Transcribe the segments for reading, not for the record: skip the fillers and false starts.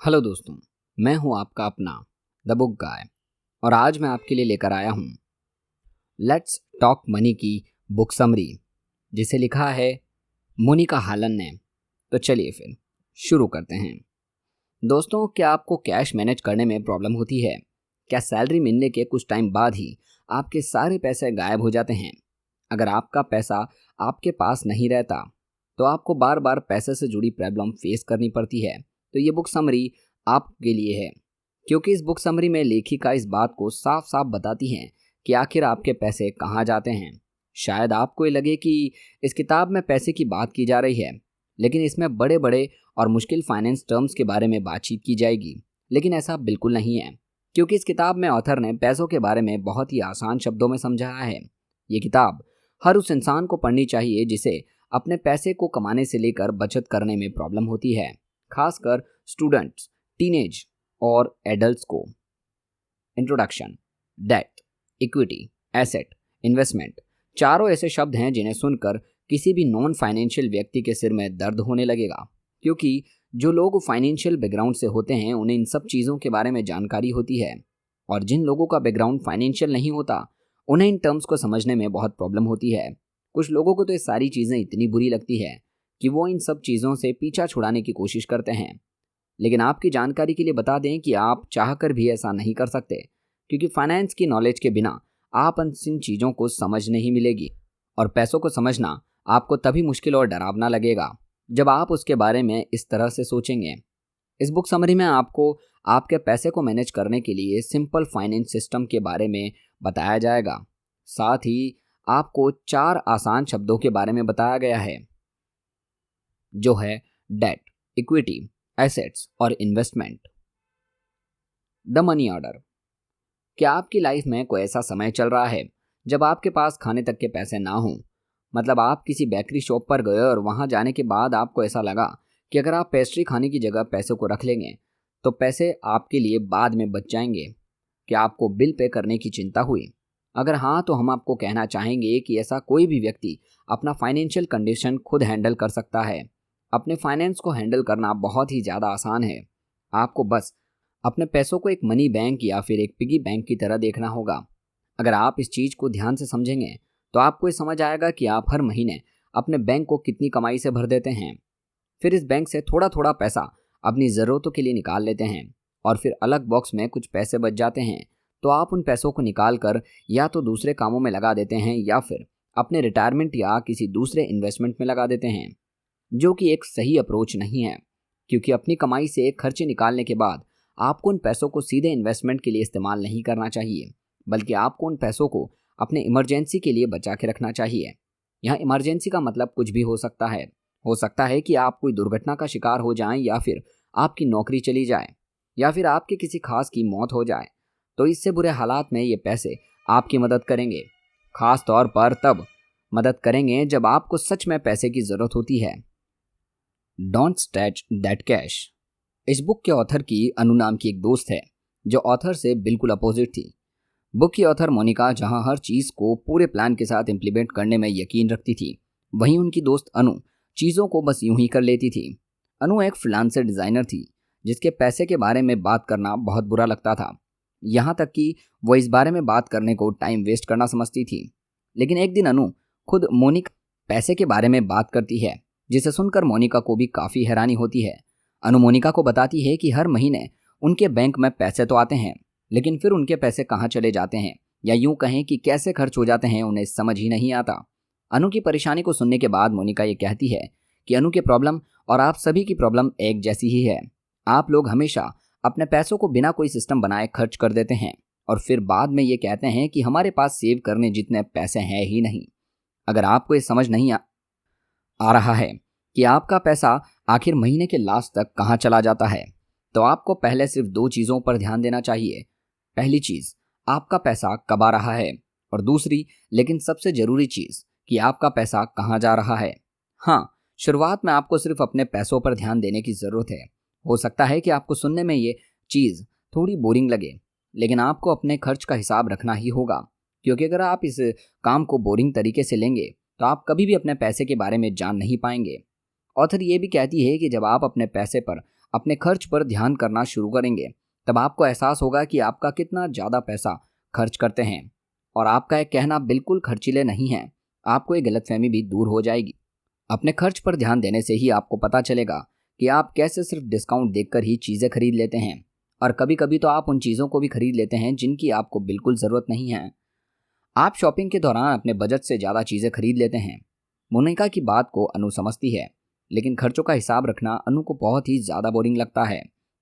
Hello दोस्तों, मैं हूं आपका अपना द बुक गाय और आज मैं आपके लिए लेकर आया हूं लेट्स टॉक मनी की बुक समरी जिसे लिखा है मोनिका हालन ने। तो चलिए फिर शुरू करते हैं। दोस्तों, क्या आपको कैश मैनेज करने में प्रॉब्लम होती है? क्या सैलरी मिलने के कुछ टाइम बाद ही आपके सारे पैसे गायब हो जाते हैं? अगर आपका पैसा आपके पास नहीं रहता तो आपको बार बार पैसे से जुड़ी प्रॉब्लम फेस करनी पड़ती है। तो ये बुक समरी आपके लिए है, क्योंकि इस बुक समरी में लेखिका इस बात को साफ साफ बताती हैं कि आखिर आपके पैसे कहाँ जाते हैं। शायद आपको ये लगे कि इस किताब में पैसे की बात की जा रही है, लेकिन इसमें बड़े बड़े और मुश्किल फाइनेंस टर्म्स के बारे में बातचीत की जाएगी। लेकिन ऐसा बिल्कुल नहीं है, क्योंकि इस किताब में ऑथर ने पैसों के बारे में बहुत ही आसान शब्दों में समझाया है। ये किताब हर उस इंसान को पढ़नी चाहिए जिसे अपने पैसे को कमाने से लेकर बचत करने में प्रॉब्लम होती है, खासकर स्टूडेंट्स, टीनेज और एडल्ट्स को। Introduction. Debt, equity, asset, investment चारों ऐसे शब्द हैं जिन्हें सुनकर किसी भी नॉन फाइनेंशियल व्यक्ति के सिर में दर्द होने लगेगा, क्योंकि जो लोग फाइनेंशियल बैकग्राउंड से होते हैं उन्हें इन सब चीज़ों के बारे में जानकारी होती है, और जिन लोगों का बैकग्राउंड फाइनेंशियल नहीं होता उन्हें इन टर्म्स को समझने में बहुत प्रॉब्लम होती है। कुछ लोगों को तो ये सारी चीज़ें इतनी बुरी लगती है कि वो इन सब चीज़ों से पीछा छुड़ाने की कोशिश करते हैं। लेकिन आपकी जानकारी के लिए बता दें कि आप चाहकर भी ऐसा नहीं कर सकते, क्योंकि फाइनेंस की नॉलेज के बिना आप इन चीज़ों को समझ नहीं मिलेगी, और पैसों को समझना आपको तभी मुश्किल और डरावना लगेगा जब आप उसके बारे में इस तरह से सोचेंगे। इस बुक समरी में आपको आपके पैसे को मैनेज करने के लिए सिंपल फाइनेंस सिस्टम के बारे में बताया जाएगा। साथ ही आपको 4 आसान शब्दों के बारे में बताया गया है, जो है डेट, इक्विटी, एसेट्स और इन्वेस्टमेंट। The money order. क्या आपकी लाइफ में कोई ऐसा समय चल रहा है जब आपके पास खाने तक के पैसे ना हों? मतलब आप किसी बेकरी शॉप पर गए और वहां जाने के बाद आपको ऐसा लगा कि अगर आप पेस्ट्री खाने की जगह पैसे को रख लेंगे तो पैसे आपके लिए बाद में बच जाएंगे। क्या आपको बिल पे करने की चिंता हुई? अगर हाँ, तो हम आपको कहना चाहेंगे कि ऐसा कोई भी व्यक्ति अपना फाइनेंशियल कंडीशन खुद हैंडल कर सकता है। अपने फाइनेंस को हैंडल करना बहुत ही ज़्यादा आसान है। आपको बस अपने पैसों को एक मनी बैंक या फिर एक पिगी बैंक की तरह देखना होगा। अगर आप इस चीज़ को ध्यान से समझेंगे तो आपको ये समझ आएगा कि आप हर महीने अपने बैंक को कितनी कमाई से भर देते हैं। फिर इस बैंक से थोड़ा थोड़ा पैसा अपनी ज़रूरतों के लिए निकाल लेते हैं, और फिर अलग बॉक्स में कुछ पैसे बच जाते हैं तो आप उन पैसों को निकाल कर या तो दूसरे कामों में लगा देते हैं या फिर अपने रिटायरमेंट या किसी दूसरे इन्वेस्टमेंट में लगा देते हैं, जो कि एक सही अप्रोच नहीं है, क्योंकि अपनी कमाई से खर्चे निकालने के बाद आपको उन पैसों को सीधे इन्वेस्टमेंट के लिए इस्तेमाल नहीं करना चाहिए, बल्कि आपको उन पैसों को अपने इमरजेंसी के लिए बचा के रखना चाहिए। यहाँ इमरजेंसी का मतलब कुछ भी हो सकता है कि आप कोई दुर्घटना का शिकार हो जाएं, या फिर आपकी नौकरी चली जाए, या फिर आपके किसी खास की मौत हो जाए। तो इससे बुरे हालात में ये पैसे आपकी मदद करेंगे। खास तौर पर तब मदद करेंगे जब आपको सच में पैसे की ज़रूरत होती है। Don't stretch that cash. इस बुक के ऑथर की अनु नाम की एक दोस्त है, जो ऑथर से बिल्कुल अपोजिट थी। बुक की ऑथर मोनिका जहां हर चीज़ को पूरे प्लान के साथ इम्प्लीमेंट करने में यकीन रखती थी, वहीं उनकी दोस्त अनु चीज़ों को बस यूं ही कर लेती थी। अनु एक फ्रीलांसर डिज़ाइनर थी, जिसके पैसे के बारे में बात करना बहुत बुरा लगता था, यहाँ तक कि वो इस बारे में बात करने को टाइम वेस्ट करना समझती थी। लेकिन एक दिन अनु खुद मोनिका पैसे के बारे में बात करती है, जिसे सुनकर मोनिका को भी काफ़ी हैरानी होती है। अनु मोनिका को बताती है कि हर महीने उनके बैंक में पैसे तो आते हैं, लेकिन फिर उनके पैसे कहाँ चले जाते हैं, या यूं कहें कि कैसे खर्च हो जाते हैं, उन्हें समझ ही नहीं आता। अनु की परेशानी को सुनने के बाद मोनिका ये कहती है कि अनु की प्रॉब्लम और आप सभी की प्रॉब्लम एक जैसी ही है। आप लोग हमेशा अपने पैसों को बिना कोई सिस्टम बनाए खर्च कर देते हैं, और फिर बाद में ये कहते हैं कि हमारे पास सेव करने जितने पैसे हैं ही नहीं। अगर आपको ये समझ नहीं आ रहा है कि आपका पैसा आखिर महीने के लास्ट तक कहाँ चला जाता है, तो आपको पहले सिर्फ 2 चीज़ों पर ध्यान देना चाहिए। पहली चीज़, आपका पैसा कब आ रहा है, और दूसरी लेकिन सबसे ज़रूरी चीज़ कि आपका पैसा कहाँ जा रहा है। हाँ, शुरुआत में आपको सिर्फ अपने पैसों पर ध्यान देने की ज़रूरत है। हो सकता है कि आपको सुनने में ये चीज़ थोड़ी बोरिंग लगे, लेकिन आपको अपने खर्च का हिसाब रखना ही होगा, क्योंकि अगर आप इस काम को बोरिंग तरीके से लेंगे तो आप कभी भी अपने पैसे के बारे में जान नहीं पाएंगे। ऑथर ये भी कहती है कि जब आप अपने पैसे पर अपने खर्च पर ध्यान करना शुरू करेंगे, तब आपको एहसास होगा कि आपका कितना ज़्यादा पैसा खर्च करते हैं और आपका एक कहना बिल्कुल खर्चीले नहीं है, आपको ये गलतफहमी भी दूर हो जाएगी। अपने खर्च पर ध्यान देने से ही आपको पता चलेगा कि आप कैसे सिर्फ डिस्काउंट देखकर ही चीज़ें खरीद लेते हैं, और कभी कभी तो आप उन चीज़ों को भी खरीद लेते हैं जिनकी आपको बिल्कुल ज़रूरत नहीं है। आप शॉपिंग के दौरान अपने बजट से ज़्यादा चीज़ें खरीद लेते हैं। मोनिका की बात को अनु समझती है, लेकिन खर्चों का हिसाब रखना अनु को बहुत ही ज़्यादा बोरिंग लगता है,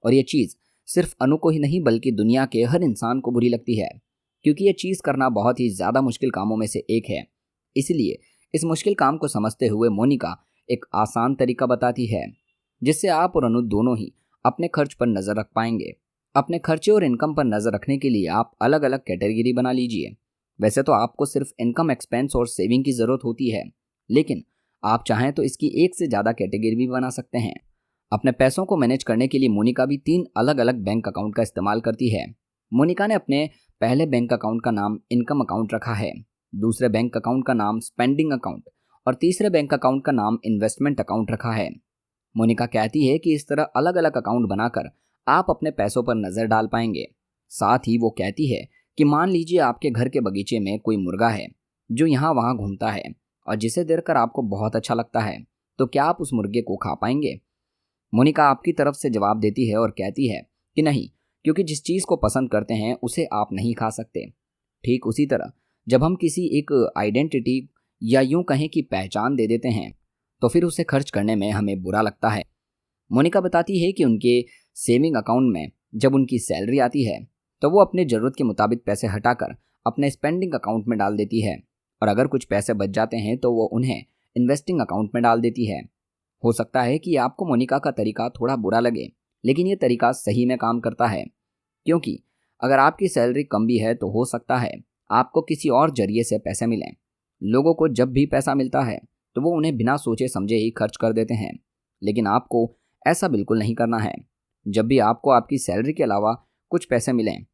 और ये चीज़ सिर्फ अनु को ही नहीं बल्कि दुनिया के हर इंसान को बुरी लगती है, क्योंकि ये चीज़ करना बहुत ही ज़्यादा मुश्किल कामों में से एक है। इसलिए इस मुश्किल काम को समझते हुए मोनिका एक आसान तरीका बताती है, जिससे आप और अनु दोनों ही अपने खर्च पर नज़र रख पाएंगे। अपने खर्चे और इनकम पर नज़र रखने के लिए आप अलग अलग कैटेगरी बना लीजिए। वैसे तो आपको सिर्फ इनकम, एक्सपेंस और सेविंग की ज़रूरत होती है, लेकिन आप चाहें तो इसकी एक से ज़्यादा कैटेगरी भी बना सकते हैं। अपने पैसों को मैनेज करने के लिए मोनिका भी 3 अलग अलग बैंक अकाउंट का इस्तेमाल करती है। मोनिका ने अपने पहले बैंक अकाउंट का नाम इनकम अकाउंट रखा है, दूसरे बैंक अकाउंट का नाम स्पेंडिंग अकाउंट और तीसरे बैंक अकाउंट का नाम इन्वेस्टमेंट अकाउंट रखा है। मोनिका कहती है कि इस तरह अलग अलग अकाउंट बनाकर आप अपने पैसों पर नज़र डाल पाएंगे। साथ ही वो कहती है कि मान लीजिए आपके घर के बगीचे में कोई मुर्गा है जो यहाँ वहाँ घूमता है और जिसे देखकर आपको बहुत अच्छा लगता है, तो क्या आप उस मुर्गे को खा पाएंगे? मोनिका आपकी तरफ से जवाब देती है और कहती है कि नहीं, क्योंकि जिस चीज़ को पसंद करते हैं उसे आप नहीं खा सकते। ठीक उसी तरह जब हम किसी एक आइडेंटिटी या यूं कहें कि पहचान दे देते हैं, तो फिर उसे खर्च करने में हमें बुरा लगता है। मोनिका बताती है कि उनके सेविंग अकाउंट में जब उनकी सैलरी आती है तो वो अपने ज़रूरत के मुताबिक पैसे हटाकर अपने स्पेंडिंग अकाउंट में डाल देती है, और अगर कुछ पैसे बच जाते हैं तो वो उन्हें इन्वेस्टिंग अकाउंट में डाल देती है। हो सकता है कि आपको मोनिका का तरीका थोड़ा बुरा लगे, लेकिन ये तरीका सही में काम करता है, क्योंकि अगर आपकी सैलरी कम भी है तो हो सकता है आपको किसी और जरिए से पैसे मिलें। लोगों को जब भी पैसा मिलता है तो वो उन्हें बिना सोचे समझे ही खर्च कर देते हैं, लेकिन आपको ऐसा बिल्कुल नहीं करना है। जब भी आपको आपकी सैलरी के अलावा कुछ पैसे मिलें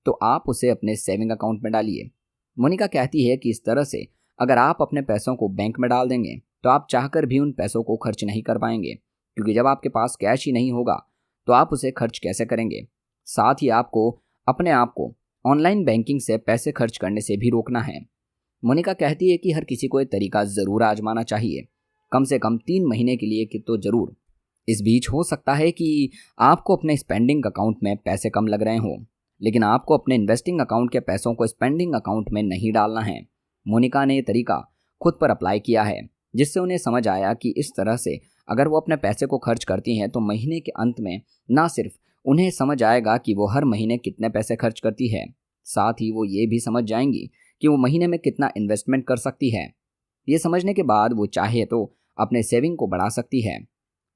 तो आप उसे अपने सेविंग अकाउंट में डालिए। मोनिका कहती है कि इस तरह से अगर आप अपने पैसों को बैंक में डाल देंगे तो आप चाहकर भी उन पैसों को खर्च नहीं कर पाएंगे, क्योंकि जब आपके पास कैश ही नहीं होगा तो आप उसे खर्च कैसे करेंगे। साथ ही आपको अपने आप को ऑनलाइन बैंकिंग से पैसे खर्च करने से भी रोकना है। मोनिका कहती है कि हर किसी को ये तरीका ज़रूर आजमाना चाहिए, कम से कम 3 महीने के लिए कि तो ज़रूर। इस बीच हो सकता है कि आपको अपने स्पेंडिंग अकाउंट में पैसे कम लग रहे हों, लेकिन आपको अपने इन्वेस्टिंग अकाउंट के पैसों को स्पेंडिंग अकाउंट में नहीं डालना है। मोनिका ने ये तरीका खुद पर अप्लाई किया है, जिससे उन्हें समझ आया कि इस तरह से अगर वो अपने पैसे को खर्च करती हैं तो महीने के अंत में ना सिर्फ उन्हें समझ आएगा कि वो हर महीने कितने पैसे खर्च करती है, साथ ही वो ये भी समझ जाएंगी कि वो महीने में कितना इन्वेस्टमेंट कर सकती है। ये समझने के बाद वो चाहे तो अपने सेविंग को बढ़ा सकती है।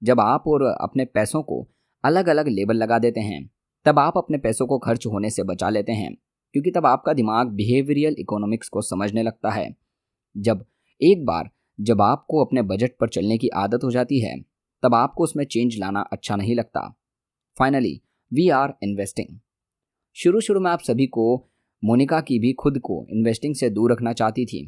जब आप और अपने पैसों को अलग अलग लेबल लगा देते हैं, तब आप अपने पैसों को खर्च होने से बचा लेते हैं, क्योंकि तब आपका दिमाग बिहेवियरल इकोनॉमिक्स को समझने लगता है। जब आपको अपने बजट पर चलने की आदत हो जाती है, तब आपको उसमें चेंज लाना अच्छा नहीं लगता। Finally we are investing. शुरू में आप सभी को मोनिका की भी खुद को इन्वेस्टिंग से दूर रखना चाहती थी,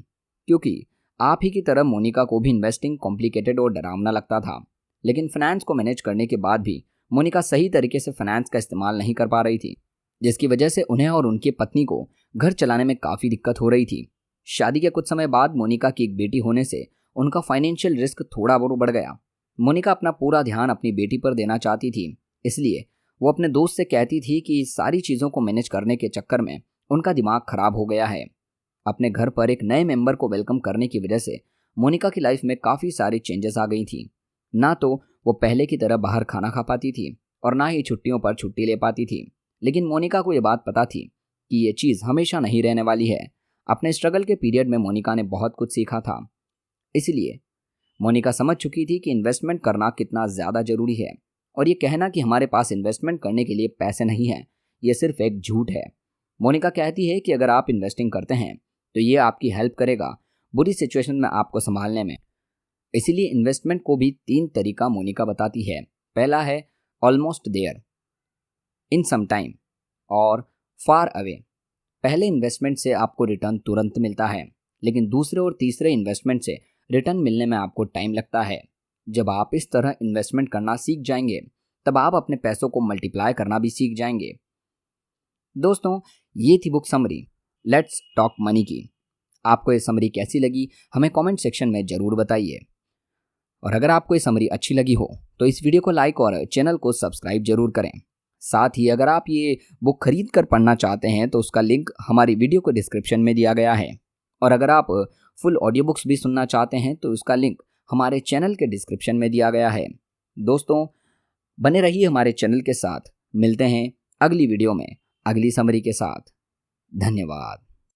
क्योंकि आप ही की तरह मोनिका को भी इन्वेस्टिंग कॉम्प्लिकेटेड और डरावना लगता था। लेकिन फाइनेंस को मैनेज करने के बाद भी मोनिका सही तरीके से फाइनेंस का इस्तेमाल नहीं कर पा रही थी, जिसकी वजह से उन्हें और उनकी पत्नी को घर चलाने में काफ़ी दिक्कत हो रही थी। शादी के कुछ समय बाद मोनिका की एक बेटी होने से उनका फाइनेंशियल रिस्क थोड़ा बहुत बढ़ गया। मोनिका अपना पूरा ध्यान अपनी बेटी पर देना चाहती थी, इसलिए वो अपने दोस्त से कहती थी कि सारी चीज़ों को मैनेज करने के चक्कर में उनका दिमाग खराब हो गया है। अपने घर पर एक नए मेंबर को वेलकम करने की वजह से मोनिका की लाइफ में काफ़ी सारी चेंजेस आ गई थी। ना तो वो पहले की तरह बाहर खाना खा पाती थी और ना ही छुट्टियों पर छुट्टी ले पाती थी, लेकिन मोनिका को ये बात पता थी कि ये चीज़ हमेशा नहीं रहने वाली है। अपने स्ट्रगल के पीरियड में मोनिका ने बहुत कुछ सीखा था, इसलिए मोनिका समझ चुकी थी कि इन्वेस्टमेंट करना कितना ज़्यादा ज़रूरी है, और ये कहना कि हमारे पास इन्वेस्टमेंट करने के लिए पैसे नहीं हैं, ये सिर्फ एक झूठ है। मोनिका कहती है कि अगर आप इन्वेस्टिंग करते हैं तो ये आपकी हेल्प करेगा बुरी सिचुएशन में आपको संभालने में। इसीलिए इन्वेस्टमेंट को भी 3 तरीका मोनिका बताती है। पहला है almost there, in some time और फार अवे। पहले इन्वेस्टमेंट से आपको रिटर्न तुरंत मिलता है, लेकिन दूसरे और तीसरे इन्वेस्टमेंट से रिटर्न मिलने में आपको टाइम लगता है। जब आप इस तरह इन्वेस्टमेंट करना सीख जाएंगे तब आप अपने पैसों को मल्टीप्लाई करना भी सीख जाएंगे। दोस्तों, ये थी book summary let's talk money की। आपको ये समरी कैसी लगी हमें कमेंट सेक्शन में ज़रूर बताइए। और अगर आपको ये समरी अच्छी लगी हो तो इस वीडियो को लाइक और चैनल को सब्सक्राइब जरूर करें। साथ ही अगर आप ये बुक खरीद कर पढ़ना चाहते हैं तो उसका लिंक हमारी वीडियो को डिस्क्रिप्शन में दिया गया है। और अगर आप फुल ऑडियो बुक्स भी सुनना चाहते हैं तो उसका लिंक हमारे चैनल के डिस्क्रिप्शन में दिया गया है। दोस्तों, बने रहिए हमारे चैनल के साथ। मिलते हैं अगली वीडियो में अगली समरी के साथ। धन्यवाद।